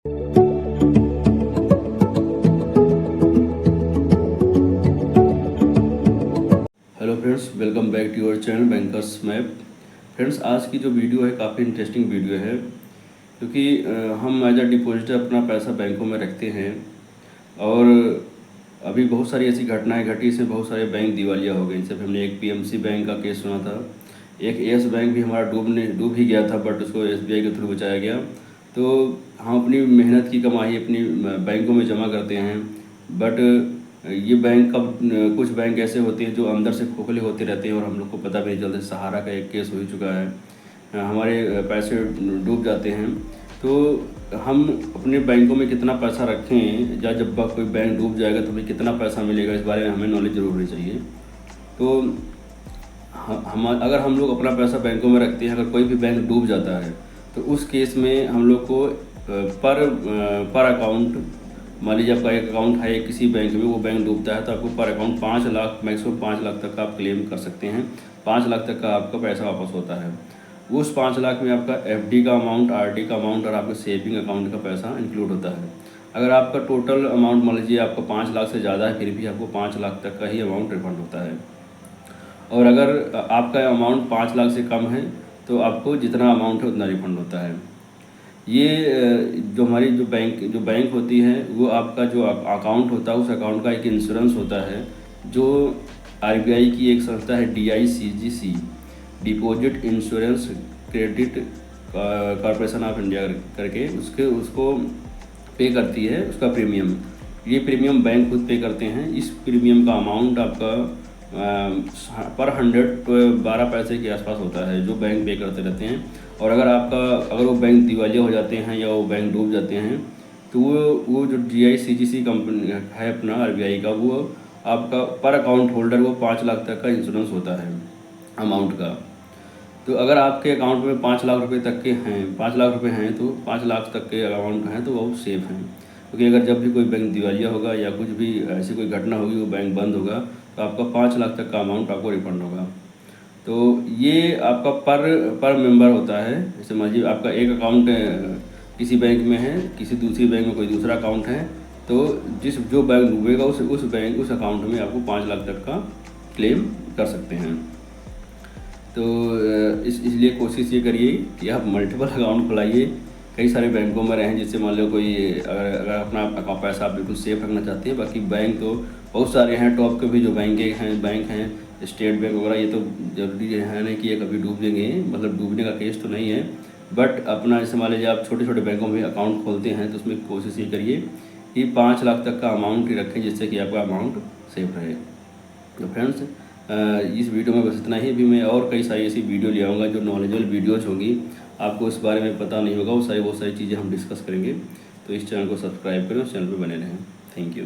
Hello friends, welcome back to your channel bankers map. Friends, आज की जो video है काफ़ी इंटरेस्टिंग वीडियो है, क्योंकि हम एज अ डिपॉजिटर अपना पैसा बैंकों में रखते हैं और अभी बहुत सारी ऐसी घटनाएं घटी, इससे बहुत सारे बैंक दिवालिया हो गए। जैसे हमने एक पीएमसी बैंक का केस सुना था, एक येस बैंक भी हमारा डूब ही गया था, बट उसको एसबीआई के थ्रू बचाया गया। तो हम अपनी मेहनत की कमाई अपनी बैंकों में जमा करते हैं, बट ये बैंक कब कुछ बैंक ऐसे होते हैं जो अंदर से खोखले होते रहते हैं और हम लोग को पता भी नहीं चलता। सहारा का एक केस हो चुका है, हमारे पैसे डूब जाते हैं। तो हम अपने बैंकों में कितना पैसा रखें, या जब कोई बैंक डूब जाएगा तो हमें कितना पैसा मिलेगा, इस बारे में हमें नॉलेज जरूर होनी चाहिए। तो हम अगर हम लोग अपना पैसा बैंकों में रखते हैं, अगर कोई भी बैंक डूब जाता है तो उस केस में हम लोग को पर अकाउंट, मान लीजिए आपका एक अकाउंट है किसी बैंक में, वो बैंक डूबता है तो आपको पर अकाउंट 5 लाख, मैक्सिमम 5 लाख तक का आप क्लेम कर सकते हैं। 5 लाख तक का आपका पैसा वापस होता है। उस 5 लाख में आपका एफडी का अमाउंट, आरडी का अमाउंट और आपके सेविंग अकाउंट का पैसा इंक्लूड होता है। अगर आपका टोटल अमाउंट मान लीजिए आपका 5 लाख से ज़्यादा है, फिर भी आपको 5 लाख तक का ही अमाउंट रिफंड होता है। और अगर आपका अमाउंट 5 लाख से कम है तो आपको जितना अमाउंट है उतना रिफंड होता है। ये जो हमारी जो बैंक होती है, वो आपका जो अकाउंट होता है, उस अकाउंट का एक इंश्योरेंस होता है, जो आरबीआई की एक संस्था है DICGC, deposit insurance credit corporation of India करके, उसको पे करती है उसका प्रीमियम। ये प्रीमियम बैंक खुद पे करते हैं। इस प्रीमियम का अमाउंट आपका पर 100 तो 12 पैसे के आसपास होता है, जो बैंक पे करते रहते हैं। और अगर वो बैंक दिवालिया हो जाते हैं या वो बैंक डूब जाते हैं, तो वो जो DICGC कंपनी है अपना आरबीआई का, वो आपका पर अकाउंट होल्डर वो 5 लाख तक का इंश्योरेंस होता है अमाउंट का। तो अगर आपके अकाउंट में 5 लाख रुपए तक के हैं, 5 लाख रुपए हैं, तो 5 लाख तक के अकाउंट हैं तो वो सेफ़ हैं। क्योंकि अगर जब भी कोई बैंक दिवालिया होगा या कुछ भी ऐसी कोई घटना होगी, वो बैंक बंद होगा, तो आपका 5 लाख तक का अमाउंट आपको रिफंड होगा। तो ये आपका पर मेंबर होता है। जैसे मान लीजिए आपका एक अकाउंट किसी बैंक में है, किसी दूसरी बैंक में कोई दूसरा अकाउंट है, तो जो बैंक डूबेगा उस अकाउंट में आपको 5 लाख तक का क्लेम कर सकते हैं। तो इसलिए कोशिश ये करिए कि आप मल्टीपल अकाउंट खुलाइए, कई सारे बैंकों में रहें, जिससे मान लो कोई अगर अपना पैसा आप बिल्कुल सेफ रखना चाहते हैं। बाकी बैंक तो बहुत सारे हैं, टॉप के भी जो बैंक हैं स्टेट बैंक वगैरह, ये तो जरूरी है नहीं कि ये कभी डूब जाएंगे, मतलब डूबने का केस तो नहीं है। बट अपना जैसे मान लीजिए आप छोटे छोटे बैंकों में अकाउंट खोलते हैं, तो उसमें कोशिश ये करिए कि 5 लाख तक का अमाउंट ही रखें, जिससे कि आपका अमाउंट सेफ रहे। तो फ्रेंड्स, इस वीडियो में बस इतना ही। अभी मैं और कई सारी ऐसी वीडियो ले आऊँगा जो नॉलेजेबल वीडियोज़ होंगी, आपको इस बारे में पता नहीं होगा, वो बहुत सारी चीज़ें हम डिस्कस करेंगे। तो इस चैनल को सब्सक्राइब करें, उस चैनल पर बने रहें। Thank you.